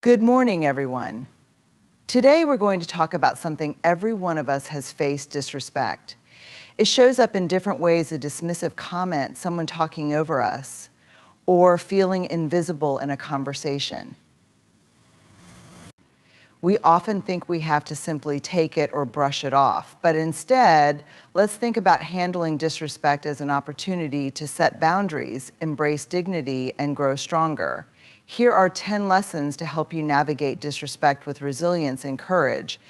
Good morning, everyone. Today we're going to talk about something every one of us has faced: disrespect. It shows up in different ways: a dismissive comment, someone talking over us, or feeling invisible in a conversation. We often think we have to simply take it or brush it off, but instead, let's think about handling disrespect as an opportunity to set boundaries, embrace dignity, and grow stronger. Here are 10 lessons to help you navigate disrespect with resilience and courage.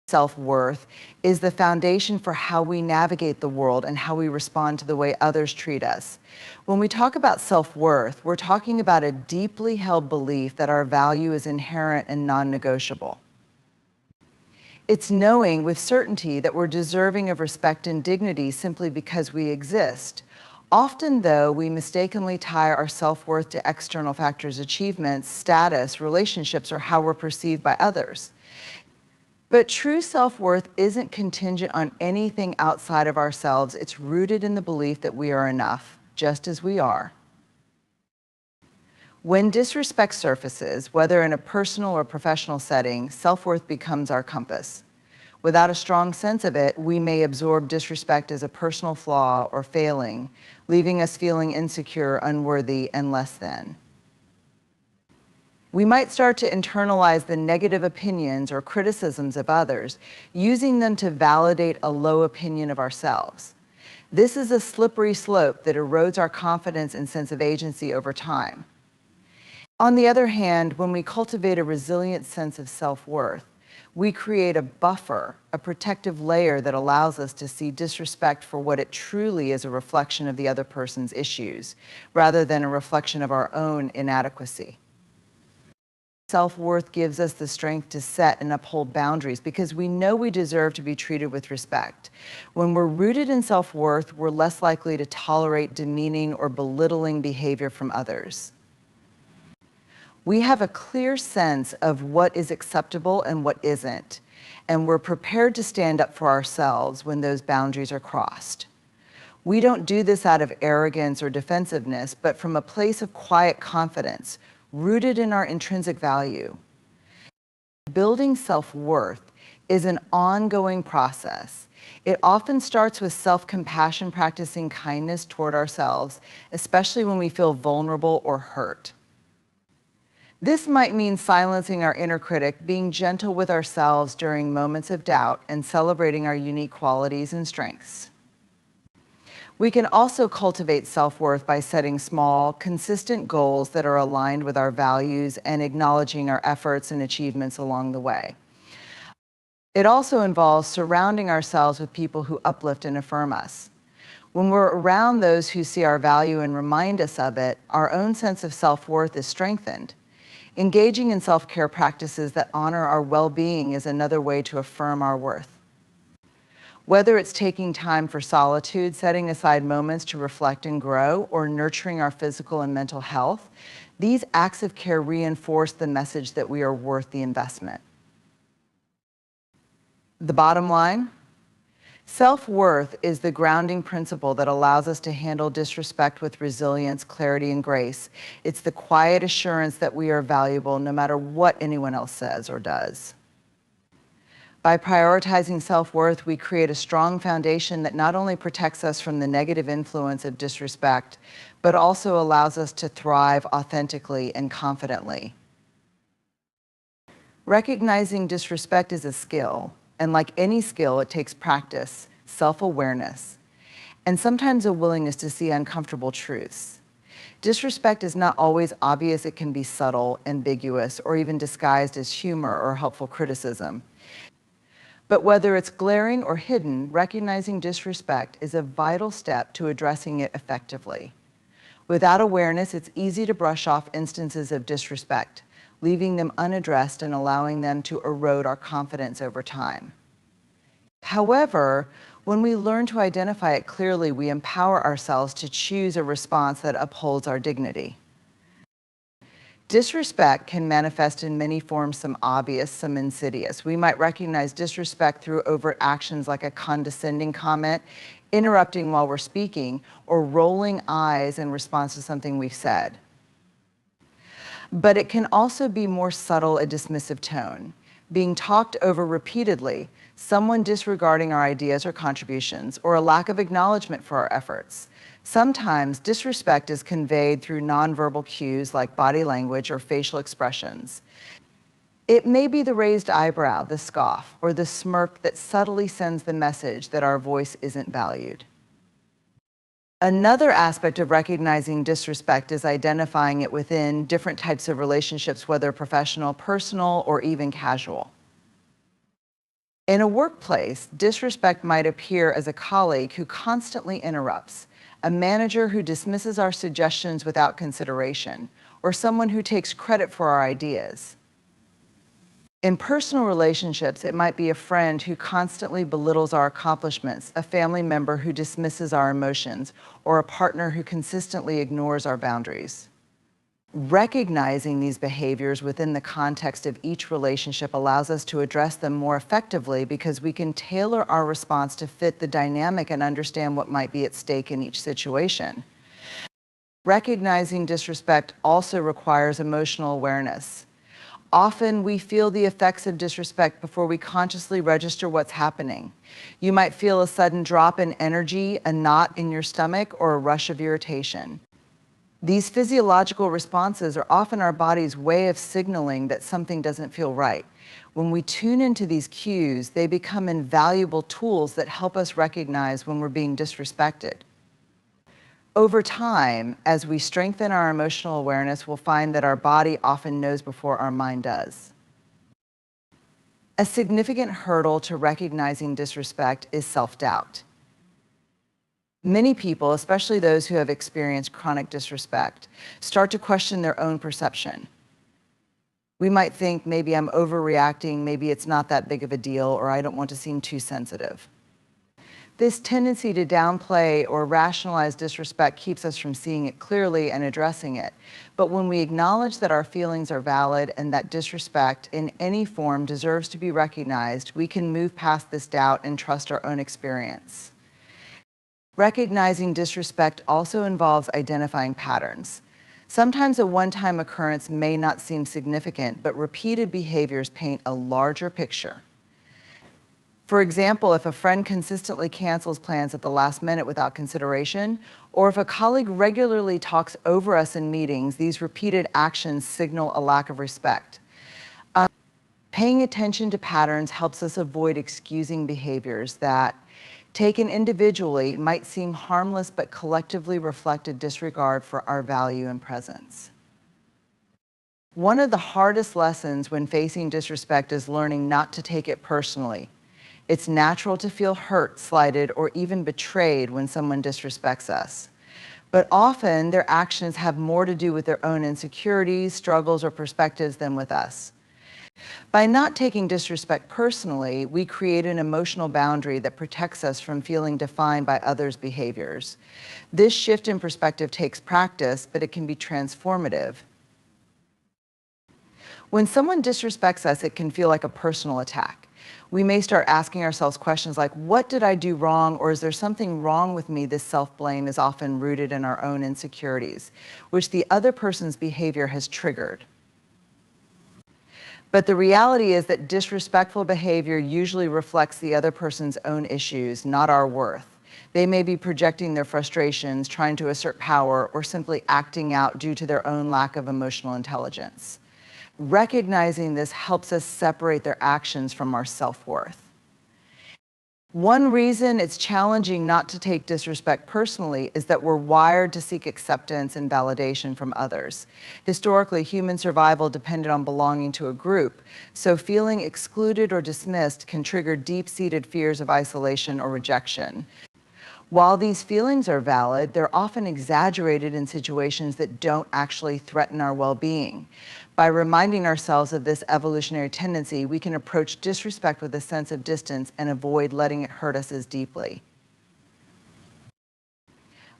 Self-worth is the foundation for how we navigate the world and how we respond to the way others treat us. When we talk about self-worth, we're talking about a deeply held belief that our value is inherent and non-negotiable. It's knowing with certainty that we're deserving of respect and dignity simply because we exist. Often, though, we mistakenly tie our self-worth to external factors: achievements, status, relationships, or how we're perceived by others. But true self-worth isn't contingent on anything outside of ourselves. It's rooted in the belief that we are enough, just as we are. When disrespect surfaces, whether in a personal or professional setting, self-worth becomes our compass. Without a strong sense of it, we may absorb disrespect as a personal flaw or failing, leaving us feeling insecure, unworthy, and less than. We might start to internalize the negative opinions or criticisms of others, using them to validate a low opinion of ourselves. This is a slippery slope that erodes our confidence and sense of agency over time. On the other hand, when we cultivate a resilient sense of self-worth, we create a buffer, a protective layer that allows us to see disrespect for what it truly is: a reflection of the other person's issues, rather than a reflection of our own inadequacy. Self-worth gives us the strength to set and uphold boundaries because we know we deserve to be treated with respect. When we're rooted in self-worth, we're less likely to tolerate demeaning or belittling behavior from others. We have a clear sense of what is acceptable and what isn't, and we're prepared to stand up for ourselves when those boundaries are crossed. We don't do this out of arrogance or defensiveness, but from a place of quiet confidence, rooted in our intrinsic value. Building self-worth is an ongoing process. It often starts with self-compassion, practicing kindness toward ourselves, especially when we feel vulnerable or hurt. This might mean silencing our inner critic, being gentle with ourselves during moments of doubt, and celebrating our unique qualities and strengths. We can also cultivate self-worth by setting small, consistent goals that are aligned with our values and acknowledging our efforts and achievements along the way. It also involves surrounding ourselves with people who uplift and affirm us. When we're around those who see our value and remind us of it, our own sense of self-worth is strengthened. Engaging in self-care practices that honor our well-being is another way to affirm our worth. Whether it's taking time for solitude, setting aside moments to reflect and grow, or nurturing our physical and mental health, these acts of care reinforce the message that we are worth the investment. The bottom line: self-worth is the grounding principle that allows us to handle disrespect with resilience, clarity, and grace. It's the quiet assurance that we are valuable no matter what anyone else says or does. By prioritizing self-worth, we create a strong foundation that not only protects us from the negative influence of disrespect, but also allows us to thrive authentically and confidently. Recognizing disrespect is a skill, and like any skill, it takes practice, self-awareness, and sometimes a willingness to see uncomfortable truths. Disrespect is not always obvious. It can be subtle, ambiguous, or even disguised as humor or helpful criticism. But whether it's glaring or hidden, recognizing disrespect is a vital step to addressing it effectively. Without awareness, it's easy to brush off instances of disrespect, leaving them unaddressed and allowing them to erode our confidence over time. However, when we learn to identify it clearly, we empower ourselves to choose a response that upholds our dignity. Disrespect can manifest in many forms, some obvious, some insidious. We might recognize disrespect through overt actions like a condescending comment, interrupting while we're speaking, or rolling eyes in response to something we've said. But it can also be more subtle, a dismissive tone, being talked over repeatedly, someone disregarding our ideas or contributions, or a lack of acknowledgement for our efforts. Sometimes disrespect is conveyed through nonverbal cues like body language or facial expressions. It may be the raised eyebrow, the scoff, or the smirk that subtly sends the message that our voice isn't valued. Another aspect of recognizing disrespect is identifying it within different types of relationships, whether professional, personal, or even casual. In a workplace, disrespect might appear as a colleague who constantly interrupts, a manager who dismisses our suggestions without consideration, or someone who takes credit for our ideas. In personal relationships, it might be a friend who constantly belittles our accomplishments, a family member who dismisses our emotions, or a partner who consistently ignores our boundaries. Recognizing these behaviors within the context of each relationship allows us to address them more effectively because we can tailor our response to fit the dynamic and understand what might be at stake in each situation. Recognizing disrespect also requires emotional awareness. Often we feel the effects of disrespect before we consciously register what's happening. You might feel a sudden drop in energy, a knot in your stomach, or a rush of irritation. These physiological responses are often our body's way of signaling that something doesn't feel right. When we tune into these cues, they become invaluable tools that help us recognize when we're being disrespected. Over time, as we strengthen our emotional awareness, we'll find that our body often knows before our mind does. A significant hurdle to recognizing disrespect is self-doubt. Many people, especially those who have experienced chronic disrespect, start to question their own perception. We might think, maybe I'm overreacting, maybe it's not that big of a deal, or I don't want to seem too sensitive. This tendency to downplay or rationalize disrespect keeps us from seeing it clearly and addressing it. But when we acknowledge that our feelings are valid and that disrespect in any form deserves to be recognized, we can move past this doubt and trust our own experience. Recognizing disrespect also involves identifying patterns. Sometimes a one-time occurrence may not seem significant, but repeated behaviors paint a larger picture. For example, if a friend consistently cancels plans at the last minute without consideration, or if a colleague regularly talks over us in meetings, these repeated actions signal a lack of respect. Paying attention to patterns helps us avoid excusing behaviors that, taken individually, might seem harmless but collectively reflect a disregard for our value and presence. One of the hardest lessons when facing disrespect is learning not to take it personally. It's natural to feel hurt, slighted, or even betrayed when someone disrespects us. But often, their actions have more to do with their own insecurities, struggles, or perspectives than with us. By not taking disrespect personally, we create an emotional boundary that protects us from feeling defined by others' behaviors. This shift in perspective takes practice, but it can be transformative. When someone disrespects us, it can feel like a personal attack. We may start asking ourselves questions like, what did I do wrong, or is there something wrong with me? This self-blame is often rooted in our own insecurities, which the other person's behavior has triggered. But the reality is that disrespectful behavior usually reflects the other person's own issues, not our worth. They may be projecting their frustrations, trying to assert power, or simply acting out due to their own lack of emotional intelligence. Recognizing this helps us separate their actions from our self-worth. One reason it's challenging not to take disrespect personally is that we're wired to seek acceptance and validation from others. Historically, human survival depended on belonging to a group, so feeling excluded or dismissed can trigger deep-seated fears of isolation or rejection. While these feelings are valid, they're often exaggerated in situations that don't actually threaten our well-being. By reminding ourselves of this evolutionary tendency, we can approach disrespect with a sense of distance and avoid letting it hurt us as deeply.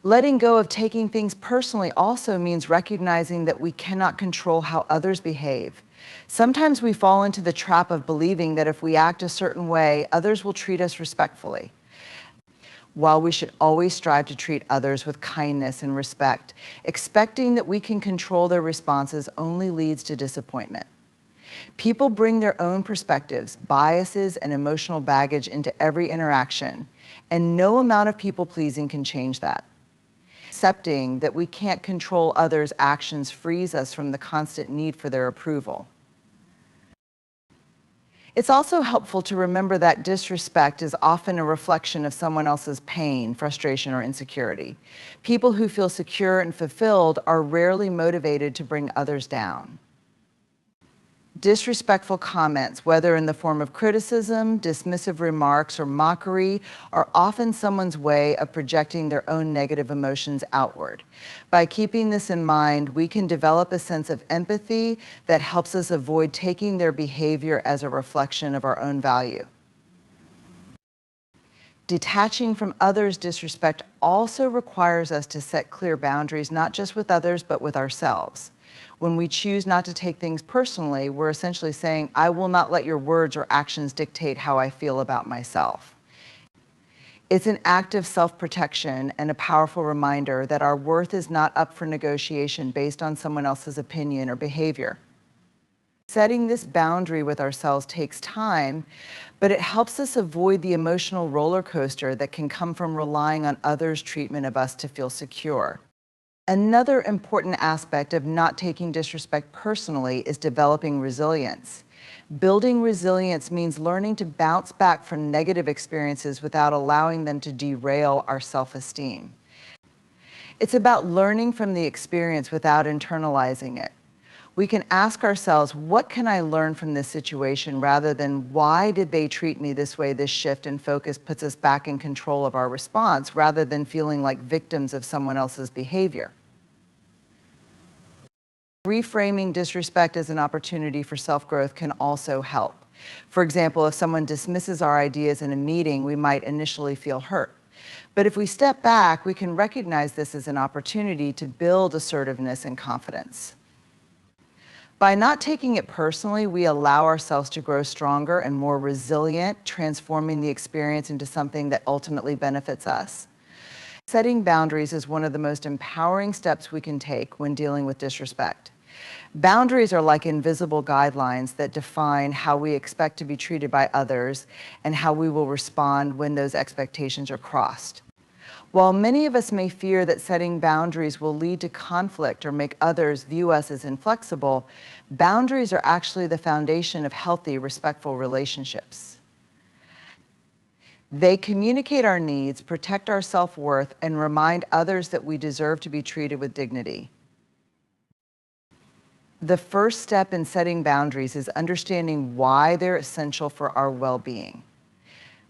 Letting go of taking things personally also means recognizing that we cannot control how others behave. Sometimes we fall into the trap of believing that if we act a certain way, others will treat us respectfully. While we should always strive to treat others with kindness and respect, expecting that we can control their responses only leads to disappointment. People bring their own perspectives, biases, and emotional baggage into every interaction, and no amount of people-pleasing can change that. Accepting that we can't control others' actions frees us from the constant need for their approval. It's also helpful to remember that disrespect is often a reflection of someone else's pain, frustration, or insecurity. People who feel secure and fulfilled are rarely motivated to bring others down. Disrespectful comments, whether in the form of criticism, dismissive remarks, or mockery, are often someone's way of projecting their own negative emotions outward. By keeping this in mind, we can develop a sense of empathy that helps us avoid taking their behavior as a reflection of our own value. Detaching from others' disrespect also requires us to set clear boundaries, not just with others, but with ourselves. When we choose not to take things personally, we're essentially saying, I will not let your words or actions dictate how I feel about myself. It's an act of self-protection and a powerful reminder that our worth is not up for negotiation based on someone else's opinion or behavior. Setting this boundary with ourselves takes time, but it helps us avoid the emotional roller coaster that can come from relying on others' treatment of us to feel secure. Another important aspect of not taking disrespect personally is developing resilience. Building resilience means learning to bounce back from negative experiences without allowing them to derail our self-esteem. It's about learning from the experience without internalizing it. We can ask ourselves, what can I learn from this situation, rather than why did they treat me this way? This shift in focus puts us back in control of our response rather than feeling like victims of someone else's behavior. Reframing disrespect as an opportunity for self-growth can also help. For example, if someone dismisses our ideas in a meeting, we might initially feel hurt. But if we step back, we can recognize this as an opportunity to build assertiveness and confidence. By not taking it personally, we allow ourselves to grow stronger and more resilient, transforming the experience into something that ultimately benefits us. Setting boundaries is one of the most empowering steps we can take when dealing with disrespect. Boundaries are like invisible guidelines that define how we expect to be treated by others and how we will respond when those expectations are crossed. While many of us may fear that setting boundaries will lead to conflict or make others view us as inflexible, boundaries are actually the foundation of healthy, respectful relationships. They communicate our needs, protect our self-worth, and remind others that we deserve to be treated with dignity. The first step in setting boundaries is understanding why they're essential for our well-being.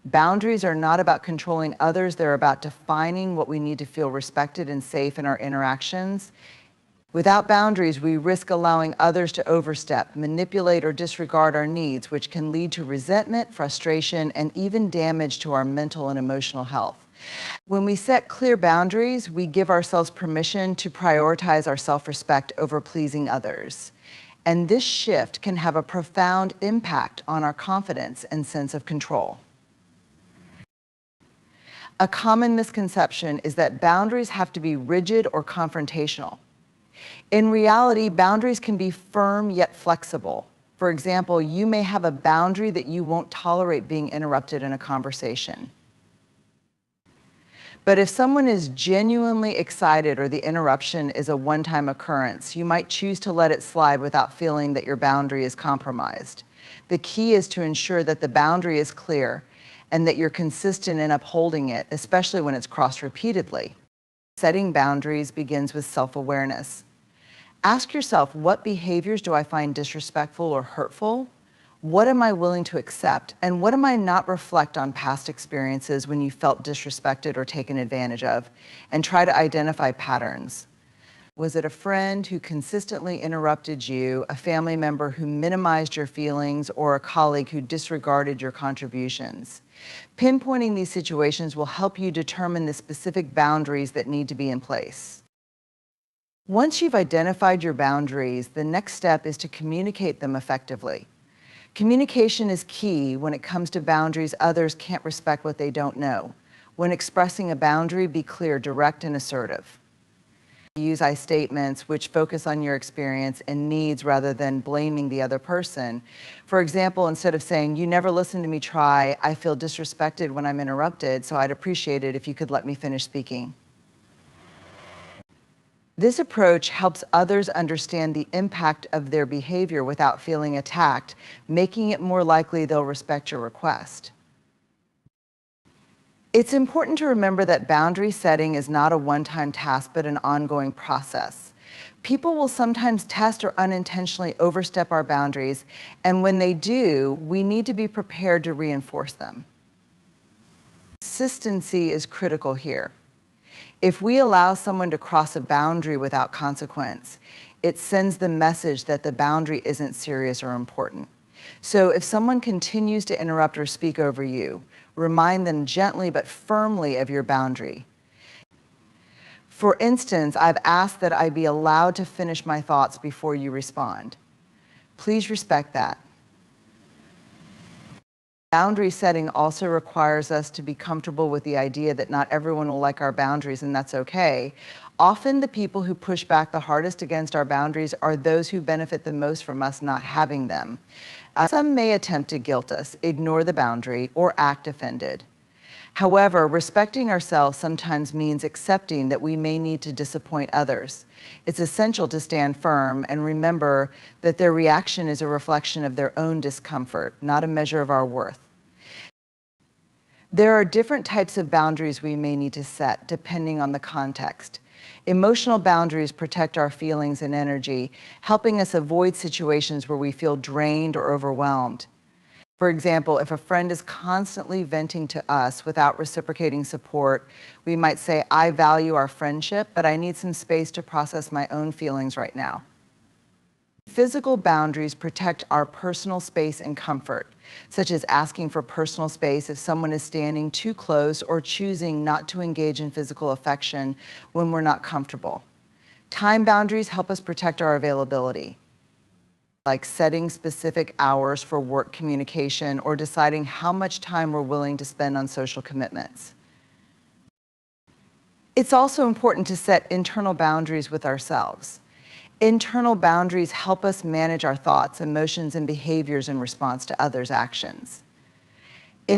Boundaries are not about controlling others, they're about defining what we need to feel respected and safe in our interactions. Without boundaries, we risk allowing others to overstep, manipulate, or disregard our needs, which can lead to resentment, frustration, and even damage to our mental and emotional health. When we set clear boundaries, we give ourselves permission to prioritize our self-respect over pleasing others. And this shift can have a profound impact on our confidence and sense of control. A common misconception is that boundaries have to be rigid or confrontational. In reality, boundaries can be firm yet flexible. For example, you may have a boundary that you won't tolerate being interrupted in a conversation. But if someone is genuinely excited or the interruption is a one-time occurrence, you might choose to let it slide without feeling that your boundary is compromised. The key is to ensure that the boundary is clear and that you're consistent in upholding it, especially when it's crossed repeatedly. Setting boundaries begins with self-awareness. Ask yourself, what behaviors do I find disrespectful or hurtful? What am I willing to accept? And what am I not? Reflect on past experiences when you felt disrespected or taken advantage of, and try to identify patterns. Was it a friend who consistently interrupted you, a family member who minimized your feelings, or a colleague who disregarded your contributions? Pinpointing these situations will help you determine the specific boundaries that need to be in place. Once you've identified your boundaries, the next step is to communicate them effectively. Communication is key when it comes to boundaries. Others can't respect what they don't know. When expressing a boundary, be clear, direct, and assertive. Use I statements which focus on your experience and needs rather than blaming the other person. For example, instead of saying, "You never listen to me try, I feel disrespected when I'm interrupted, so I'd appreciate it if you could let me finish speaking." This approach helps others understand the impact of their behavior without feeling attacked, making it more likely they'll respect your request. It's important to remember that boundary setting is not a one-time task, but an ongoing process. People will sometimes test or unintentionally overstep our boundaries, and when they do, we need to be prepared to reinforce them. Consistency is critical here. If we allow someone to cross a boundary without consequence, it sends the message that the boundary isn't serious or important. So if someone continues to interrupt or speak over you, remind them gently but firmly of your boundary. For instance, I've asked that I be allowed to finish my thoughts before you respond. Please respect that. Boundary setting also requires us to be comfortable with the idea that not everyone will like our boundaries, and that's okay. Often the people who push back the hardest against our boundaries are those who benefit the most from us not having them. Some may attempt to guilt us, ignore the boundary, or act offended. However, respecting ourselves sometimes means accepting that we may need to disappoint others. It's essential to stand firm and remember that their reaction is a reflection of their own discomfort, not a measure of our worth. There are different types of boundaries we may need to set depending on the context. Emotional boundaries protect our feelings and energy, helping us avoid situations where we feel drained or overwhelmed. For example, if a friend is constantly venting to us without reciprocating support, we might say, "I value our friendship, but I need some space to process my own feelings right now." Physical boundaries protect our personal space and comfort, such as asking for personal space if someone is standing too close or choosing not to engage in physical affection when we're not comfortable. Time boundaries help us protect our availability, like setting specific hours for work communication or deciding how much time we're willing to spend on social commitments. It's also important to set internal boundaries with ourselves. Internal boundaries help us manage our thoughts, emotions, and behaviors in response to others' actions.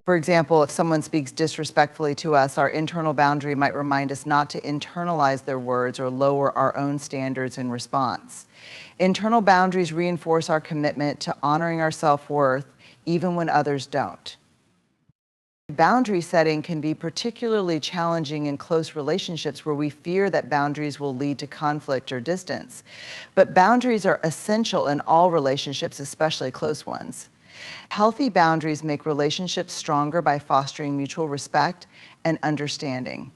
For example, if someone speaks disrespectfully to us, our internal boundary might remind us not to internalize their words or lower our own standards in response. Internal boundaries reinforce our commitment to honoring our self-worth, even when others don't. Boundary setting can be particularly challenging in close relationships where we fear that boundaries will lead to conflict or distance. But boundaries are essential in all relationships, especially close ones. Healthy boundaries make relationships stronger by fostering mutual respect and understanding.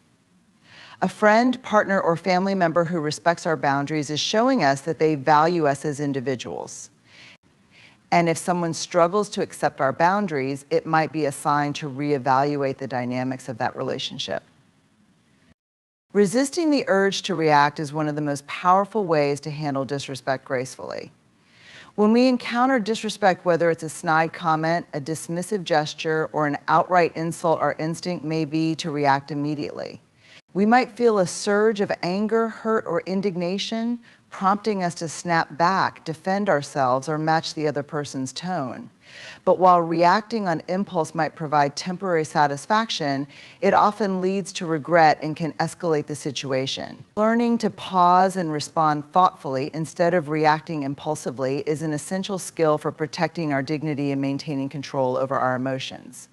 A friend, partner, or family member who respects our boundaries is showing us that they value us as individuals. And if someone struggles to accept our boundaries, it might be a sign to reevaluate the dynamics of that relationship. Resisting the urge to react is one of the most powerful ways to handle disrespect gracefully. When we encounter disrespect, whether it's a snide comment, a dismissive gesture, or an outright insult, our instinct may be to react immediately. We might feel a surge of anger, hurt, or indignation, prompting us to snap back, defend ourselves, or match the other person's tone. But while reacting on impulse might provide temporary satisfaction, it often leads to regret and can escalate the situation. Learning to pause and respond thoughtfully instead of reacting impulsively is an essential skill for protecting our dignity and maintaining control over our emotions.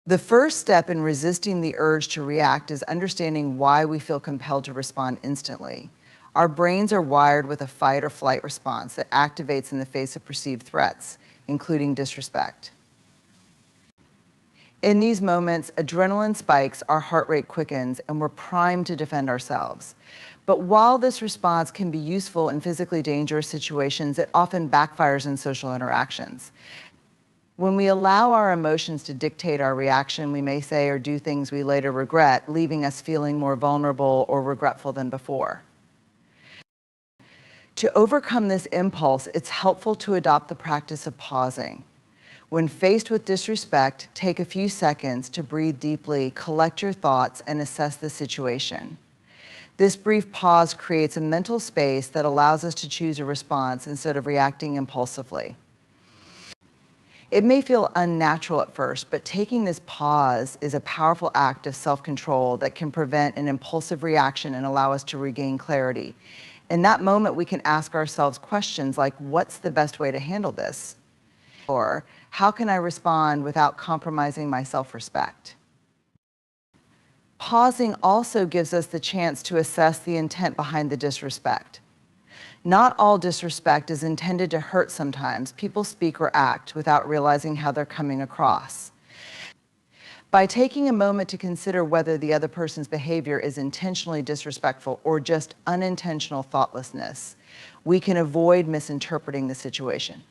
The first step in resisting the urge to react is understanding why we feel compelled to respond instantly. Our brains are wired with a fight or flight response that activates in the face of perceived threats, including disrespect. In these moments, adrenaline spikes, our heart rate quickens, and we're primed to defend ourselves. But while this response can be useful in physically dangerous situations, it often backfires in social interactions. When we allow our emotions to dictate our reaction, we may say or do things we later regret, leaving us feeling more vulnerable or regretful than before. To overcome this impulse, it's helpful to adopt the practice of pausing. When faced with disrespect, take a few seconds to breathe deeply, collect your thoughts, and assess the situation. This brief pause creates a mental space that allows us to choose a response instead of reacting impulsively. It may feel unnatural at first, but taking this pause is a powerful act of self-control that can prevent an impulsive reaction and allow us to regain clarity. In that moment, we can ask ourselves questions like, what's the best way to handle this? Or, how can I respond without compromising my self-respect? Pausing also gives us the chance to assess the intent behind the disrespect. Not all disrespect is intended to hurt sometimes. People speak or act without realizing how they're coming across. By taking a moment to consider whether the other person's behavior is intentionally disrespectful or just unintentional thoughtlessness, we can avoid misinterpreting the situation.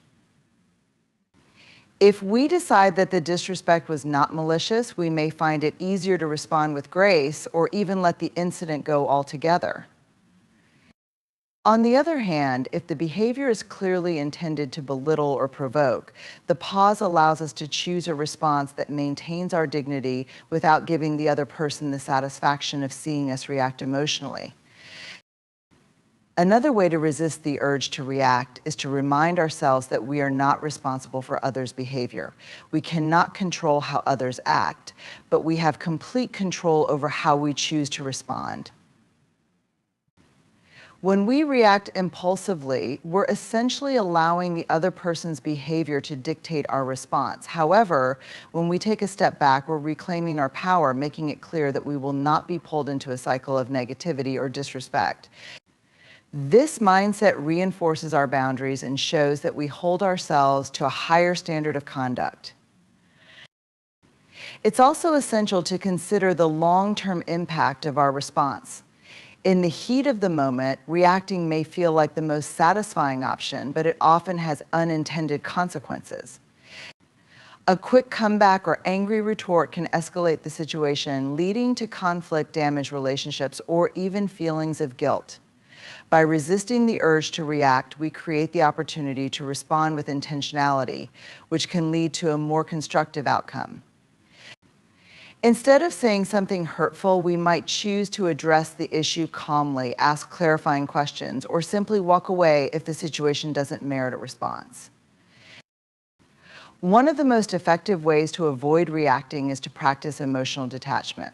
If we decide that the disrespect was not malicious, we may find it easier to respond with grace or even let the incident go altogether. On the other hand, if the behavior is clearly intended to belittle or provoke, the pause allows us to choose a response that maintains our dignity without giving the other person the satisfaction of seeing us react emotionally. Another way to resist the urge to react is to remind ourselves that we are not responsible for others' behavior. We cannot control how others act, but we have complete control over how we choose to respond. When we react impulsively, we're essentially allowing the other person's behavior to dictate our response. However, when we take a step back, we're reclaiming our power, making it clear that we will not be pulled into a cycle of negativity or disrespect. This mindset reinforces our boundaries and shows that we hold ourselves to a higher standard of conduct. It's also essential to consider the long-term impact of our response. In the heat of the moment, reacting may feel like the most satisfying option, but it often has unintended consequences. A quick comeback or angry retort can escalate the situation, leading to conflict, damaged relationships, or even feelings of guilt. By resisting the urge to react, we create the opportunity to respond with intentionality, which can lead to a more constructive outcome. Instead of saying something hurtful, we might choose to address the issue calmly, ask clarifying questions, or simply walk away if the situation doesn't merit a response. One of the most effective ways to avoid reacting is to practice emotional detachment.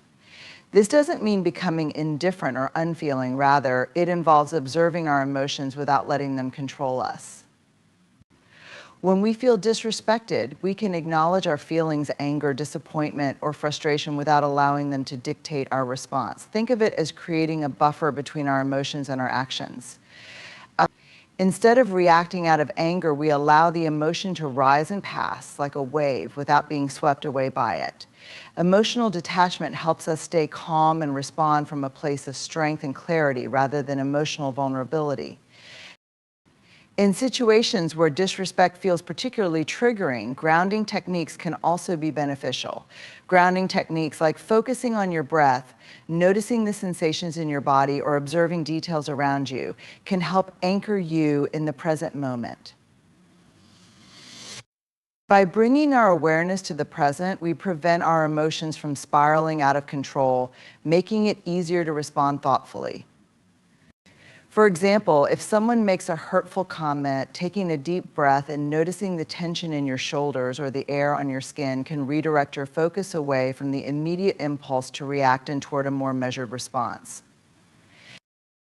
This doesn't mean becoming indifferent or unfeeling. Rather, it involves observing our emotions without letting them control us. When we feel disrespected, we can acknowledge our feelings, anger, disappointment, or frustration without allowing them to dictate our response. Think of it as creating a buffer between our emotions and our actions. Instead of reacting out of anger, we allow the emotion to rise and pass like a wave without being swept away by it. Emotional detachment helps us stay calm and respond from a place of strength and clarity rather than emotional vulnerability. In situations where disrespect feels particularly triggering, grounding techniques can also be beneficial. Grounding techniques like focusing on your breath, noticing the sensations in your body, or observing details around you can help anchor you in the present moment. By bringing our awareness to the present, we prevent our emotions from spiraling out of control, making it easier to respond thoughtfully. For example, if someone makes a hurtful comment, taking a deep breath and noticing the tension in your shoulders or the air on your skin can redirect your focus away from the immediate impulse to react and toward a more measured response.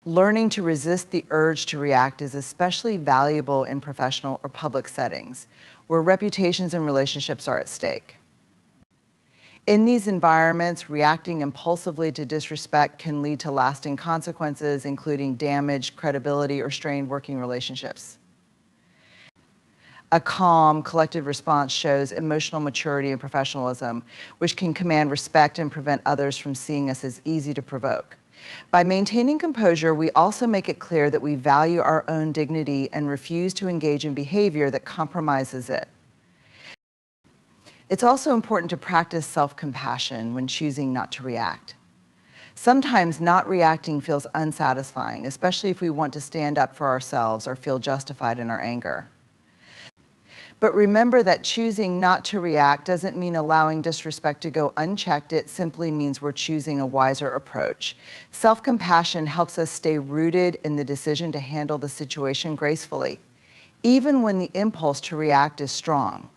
Learning to resist the urge to react is especially valuable in professional or public settings, where reputations and relationships are at stake. In these environments, reacting impulsively to disrespect can lead to lasting consequences, including damaged credibility or strained working relationships. A calm, collected response shows emotional maturity and professionalism, which can command respect and prevent others from seeing us as easy to provoke. By maintaining composure, we also make it clear that we value our own dignity and refuse to engage in behavior that compromises it. It's also important to practice self-compassion when choosing not to react. Sometimes not reacting feels unsatisfying, especially if we want to stand up for ourselves or feel justified in our anger. But remember that choosing not to react doesn't mean allowing disrespect to go unchecked. It simply means we're choosing a wiser approach. Self-compassion helps us stay rooted in the decision to handle the situation gracefully, even when the impulse to react is strong.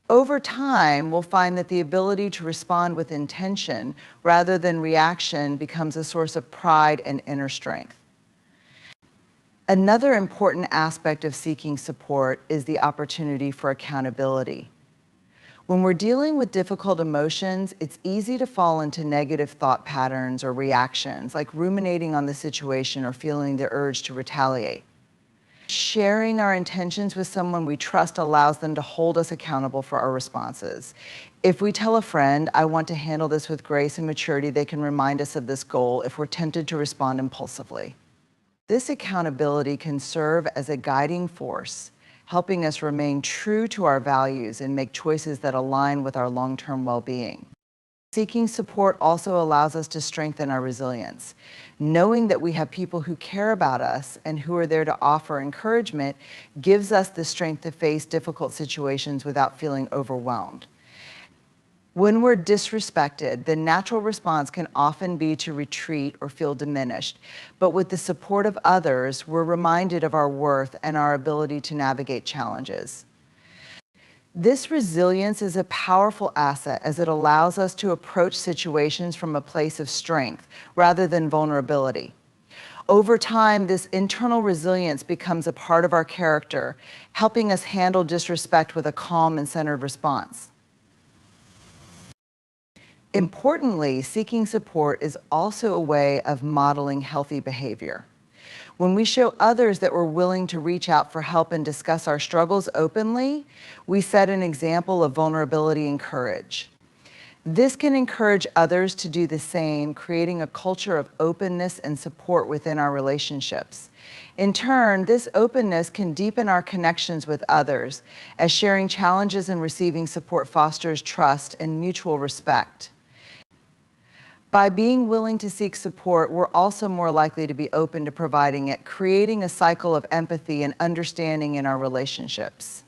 Over time, we'll find that the ability to respond with intention rather than reaction becomes a source of pride and inner strength. Another important aspect of seeking support is the opportunity for accountability. When we're dealing with difficult emotions, it's easy to fall into negative thought patterns or reactions, like ruminating on the situation or feeling the urge to retaliate. Sharing our intentions with someone we trust allows them to hold us accountable for our responses. If we tell a friend, "I want to handle this with grace and maturity," they can remind us of this goal if we're tempted to respond impulsively. This accountability can serve as a guiding force, helping us remain true to our values and make choices that align with our long-term well-being. Seeking support also allows us to strengthen our resilience. Knowing that we have people who care about us and who are there to offer encouragement gives us the strength to face difficult situations without feeling overwhelmed. When we're disrespected, the natural response can often be to retreat or feel diminished. But with the support of others, we're reminded of our worth and our ability to navigate challenges. This resilience is a powerful asset as it allows us to approach situations from a place of strength rather than vulnerability. Over time, this internal resilience becomes a part of our character, helping us handle disrespect with a calm and centered response. Importantly, seeking support is also a way of modeling healthy behavior. When we show others that we're willing to reach out for help and discuss our struggles openly, we set an example of vulnerability and courage. This can encourage others to do the same, creating a culture of openness and support within our relationships. In turn, this openness can deepen our connections with others, as sharing challenges and receiving support fosters trust and mutual respect. By being willing to seek support, we're also more likely to be open to providing it, creating a cycle of empathy and understanding in our relationships.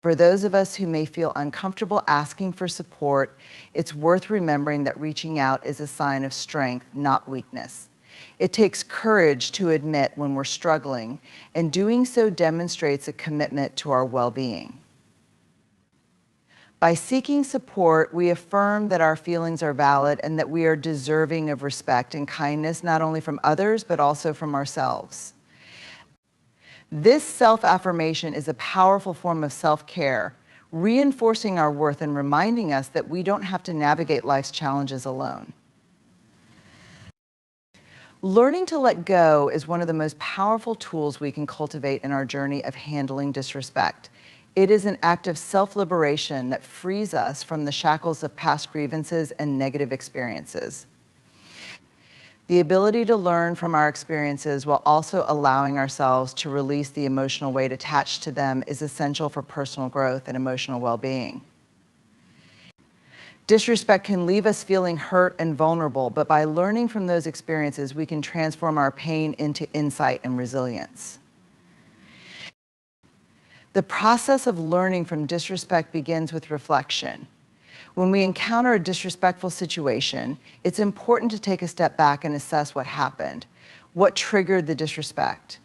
For those of us who may feel uncomfortable asking for support, it's worth remembering that reaching out is a sign of strength, not weakness. It takes courage to admit when we're struggling, and doing so demonstrates a commitment to our well-being. By seeking support, we affirm that our feelings are valid and that we are deserving of respect and kindness, not only from others, but also from ourselves. This self-affirmation is a powerful form of self-care, reinforcing our worth and reminding us that we don't have to navigate life's challenges alone. Learning to let go is one of the most powerful tools we can cultivate in our journey of handling disrespect. It is an act of self-liberation that frees us from the shackles of past grievances and negative experiences. The ability to learn from our experiences while also allowing ourselves to release the emotional weight attached to them is essential for personal growth and emotional well-being. Disrespect can leave us feeling hurt and vulnerable, but by learning from those experiences, we can transform our pain into insight and resilience. The process of learning from disrespect begins with reflection. When we encounter a disrespectful situation, it's important to take a step back and assess what happened. What triggered the disrespect?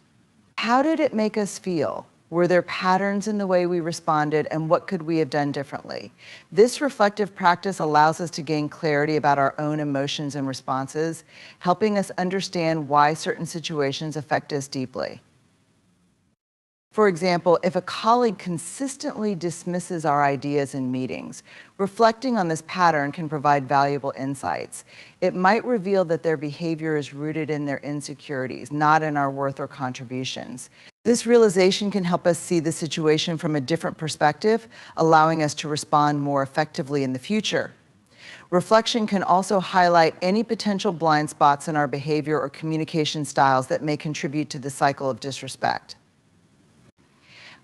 How did it make us feel? Were there patterns in the way we responded, and what could we have done differently? This reflective practice allows us to gain clarity about our own emotions and responses, helping us understand why certain situations affect us deeply. For example, if a colleague consistently dismisses our ideas in meetings, reflecting on this pattern can provide valuable insights. It might reveal that their behavior is rooted in their insecurities, not in our worth or contributions. This realization can help us see the situation from a different perspective, allowing us to respond more effectively in the future. Reflection can also highlight any potential blind spots in our behavior or communication styles that may contribute to the cycle of disrespect.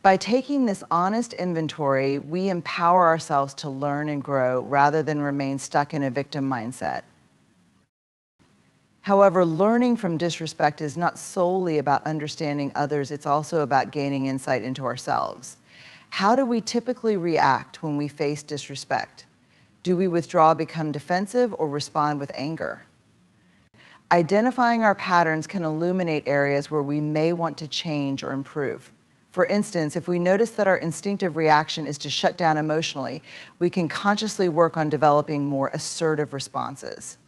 By taking this honest inventory, we empower ourselves to learn and grow rather than remain stuck in a victim mindset. However, learning from disrespect is not solely about understanding others, it's also about gaining insight into ourselves. How do we typically react when we face disrespect? Do we withdraw, become defensive, or respond with anger? Identifying our patterns can illuminate areas where we may want to change or improve. For instance, if we notice that our instinctive reaction is to shut down emotionally, we can consciously work on developing more assertive responses.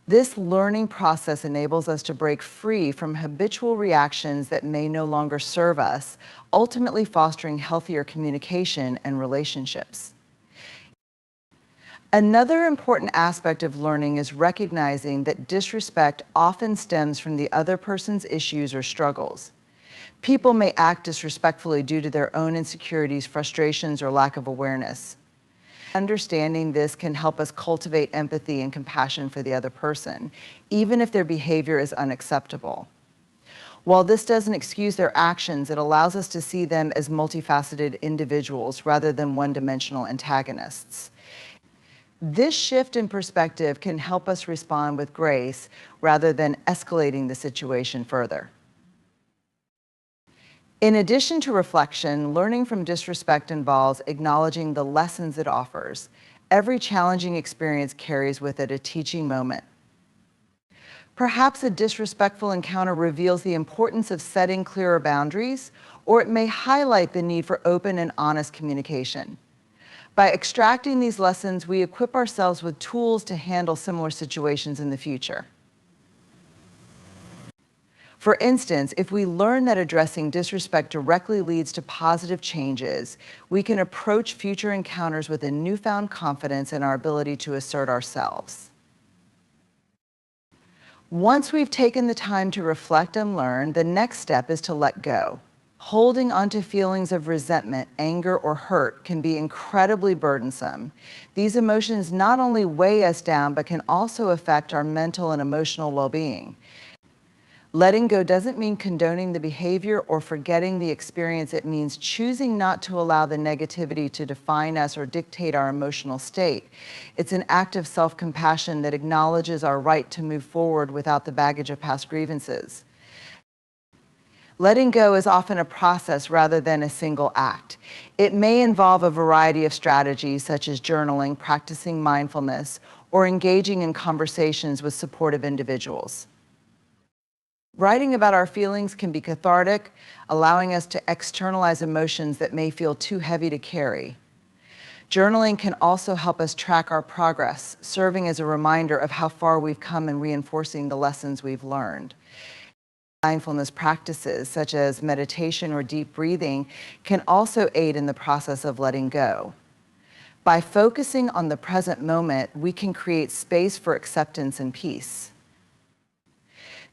This learning process enables us to break free from habitual reactions that may no longer serve us, ultimately fostering healthier communication and relationships. Another important aspect of learning is recognizing that disrespect often stems from the other person's issues or struggles. People may act disrespectfully due to their own insecurities, frustrations, or lack of awareness. Understanding this can help us cultivate empathy and compassion for the other person, even if their behavior is unacceptable. While this doesn't excuse their actions, it allows us to see them as multifaceted individuals rather than one-dimensional antagonists. This shift in perspective can help us respond with grace rather than escalating the situation further. In addition to reflection, learning from disrespect involves acknowledging the lessons it offers. Every challenging experience carries with it a teaching moment. Perhaps a disrespectful encounter reveals the importance of setting clearer boundaries, or it may highlight the need for open and honest communication. By extracting these lessons, we equip ourselves with tools to handle similar situations in the future. For instance, if we learn that addressing disrespect directly leads to positive changes, we can approach future encounters with a newfound confidence in our ability to assert ourselves. Once we've taken the time to reflect and learn, the next step is to let go. Holding onto feelings of resentment, anger, or hurt can be incredibly burdensome. These emotions not only weigh us down, but can also affect our mental and emotional well-being. Letting go doesn't mean condoning the behavior or forgetting the experience. It means choosing not to allow the negativity to define us or dictate our emotional state. It's an act of self-compassion that acknowledges our right to move forward without the baggage of past grievances. Letting go is often a process rather than a single act. It may involve a variety of strategies such as journaling, practicing mindfulness, or engaging in conversations with supportive individuals. Writing about our feelings can be cathartic, allowing us to externalize emotions that may feel too heavy to carry. Journaling can also help us track our progress, serving as a reminder of how far we've come and reinforcing the lessons we've learned. Mindfulness practices, such as meditation or deep breathing, can also aid in the process of letting go. By focusing on the present moment, we can create space for acceptance and peace.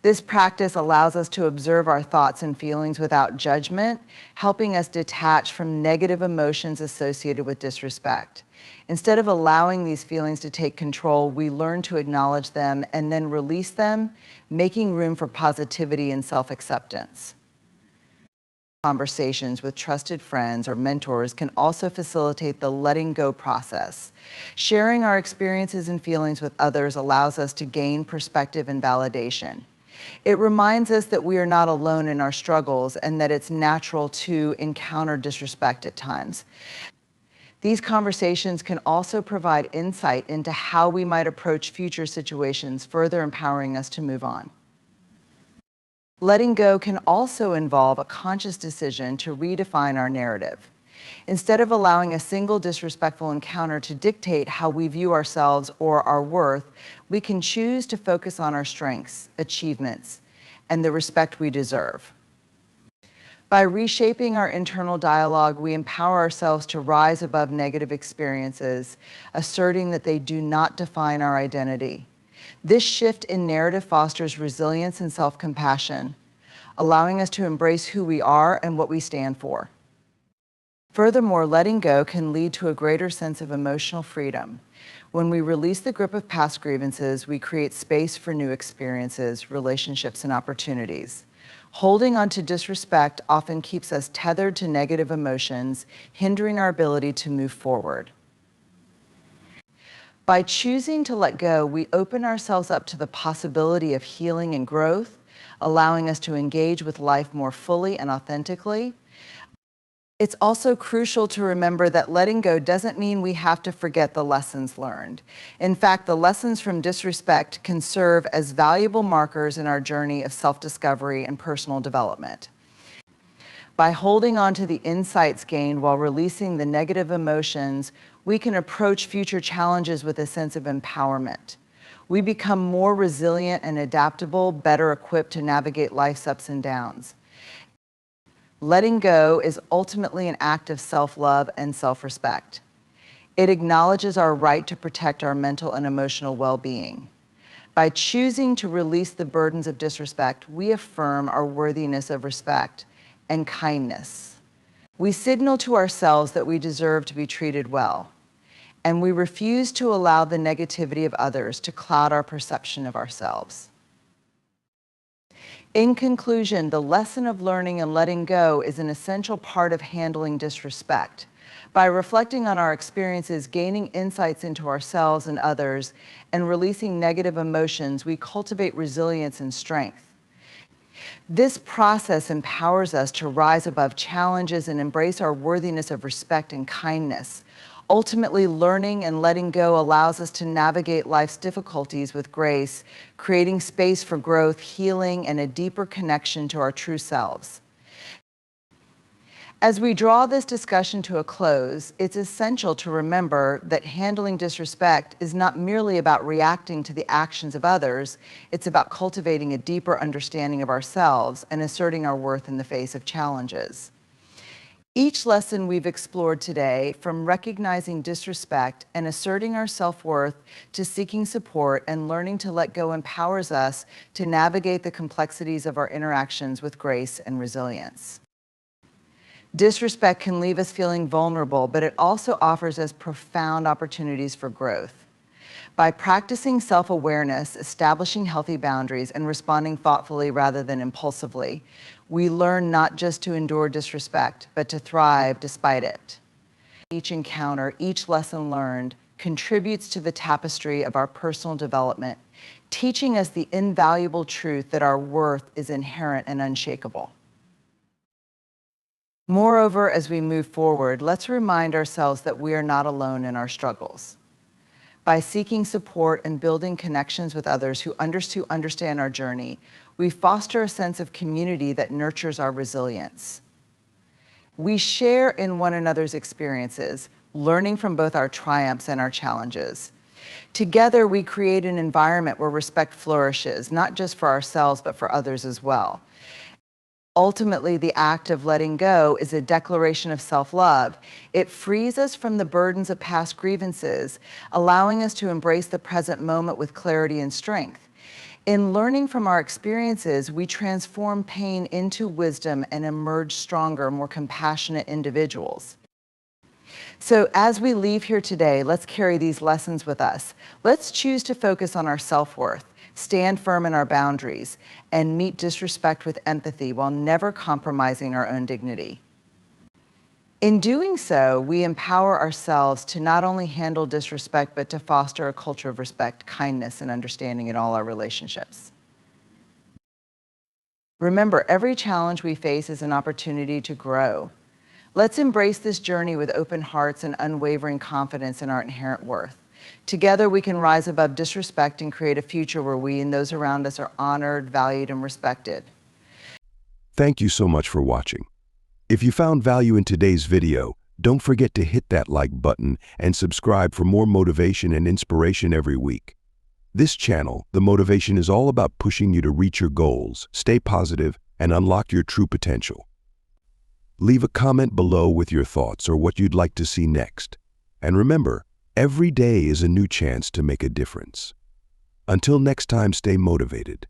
This practice allows us to observe our thoughts and feelings without judgment, helping us detach from negative emotions associated with disrespect. Instead of allowing these feelings to take control, we learn to acknowledge them and then release them, making room for positivity and self-acceptance. Conversations with trusted friends or mentors can also facilitate the letting go process. Sharing our experiences and feelings with others allows us to gain perspective and validation. It reminds us that we are not alone in our struggles and that it's natural to encounter disrespect at times. These conversations can also provide insight into how we might approach future situations, further empowering us to move on. Letting go can also involve a conscious decision to redefine our narrative. Instead of allowing a single disrespectful encounter to dictate how we view ourselves or our worth, we can choose to focus on our strengths, achievements, and the respect we deserve. By reshaping our internal dialogue, we empower ourselves to rise above negative experiences, asserting that they do not define our identity. This shift in narrative fosters resilience and self-compassion, allowing us to embrace who we are and what we stand for. Furthermore, letting go can lead to a greater sense of emotional freedom. When we release the grip of past grievances, we create space for new experiences, relationships, and opportunities. Holding on to disrespect often keeps us tethered to negative emotions, hindering our ability to move forward. By choosing to let go, we open ourselves up to the possibility of healing and growth, allowing us to engage with life more fully and authentically. It's also crucial to remember that letting go doesn't mean we have to forget the lessons learned. In fact, the lessons from disrespect can serve as valuable markers in our journey of self-discovery and personal development. By holding on to the insights gained while releasing the negative emotions, we can approach future challenges with a sense of empowerment. We become more resilient and adaptable, better equipped to navigate life's ups and downs. Letting go is ultimately an act of self-love and self-respect. It acknowledges our right to protect our mental and emotional well-being. By choosing to release the burdens of disrespect, we affirm our worthiness of respect and kindness. We signal to ourselves that we deserve to be treated well, and we refuse to allow the negativity of others to cloud our perception of ourselves. In conclusion, the lesson of learning and letting go is an essential part of handling disrespect. By reflecting on our experiences, gaining insights into ourselves and others, and releasing negative emotions, we cultivate resilience and strength. This process empowers us to rise above challenges and embrace our worthiness of respect and kindness. Ultimately, learning and letting go allows us to navigate life's difficulties with grace, creating space for growth, healing, and a deeper connection to our true selves. As we draw this discussion to a close, it's essential to remember that handling disrespect is not merely about reacting to the actions of others, it's about cultivating a deeper understanding of ourselves and asserting our worth in the face of challenges. Each lesson we've explored today, from recognizing disrespect and asserting our self-worth to seeking support and learning to let go, empowers us to navigate the complexities of our interactions with grace and resilience. Disrespect can leave us feeling vulnerable, but it also offers us profound opportunities for growth. By practicing self-awareness, establishing healthy boundaries, and responding thoughtfully rather than impulsively, we learn not just to endure disrespect, but to thrive despite it. Each encounter, each lesson learned, contributes to the tapestry of our personal development, teaching us the invaluable truth that our worth is inherent and unshakable. Moreover, as we move forward, let's remind ourselves that we are not alone in our struggles. By seeking support and building connections with others who understand our journey, we foster a sense of community that nurtures our resilience. We share in one another's experiences, learning from both our triumphs and our challenges. Together, we create an environment where respect flourishes, not just for ourselves, but for others as well. Ultimately, the act of letting go is a declaration of self-love. It frees us from the burdens of past grievances, allowing us to embrace the present moment with clarity and strength. In learning from our experiences, we transform pain into wisdom and emerge stronger, more compassionate individuals. So as we leave here today, let's carry these lessons with us. Let's choose to focus on our self-worth, stand firm in our boundaries, and meet disrespect with empathy while never compromising our own dignity. In doing so, we empower ourselves to not only handle disrespect, but to foster a culture of respect, kindness, and understanding in all our relationships. Remember, every challenge we face is an opportunity to grow. Let's embrace this journey with open hearts and unwavering confidence in our inherent worth. Together, we can rise above disrespect and create a future where we and those around us are honored, valued, and respected. Thank you so much for watching. If you found value in today's video, don't forget to hit that like button and subscribe for more motivation and inspiration every week. This channel, The Motivation, is all about pushing you to reach your goals, stay positive, and unlock your true potential. Leave a comment below with your thoughts or what you'd like to see next. And remember, every day is a new chance to make a difference. Until next time, stay motivated.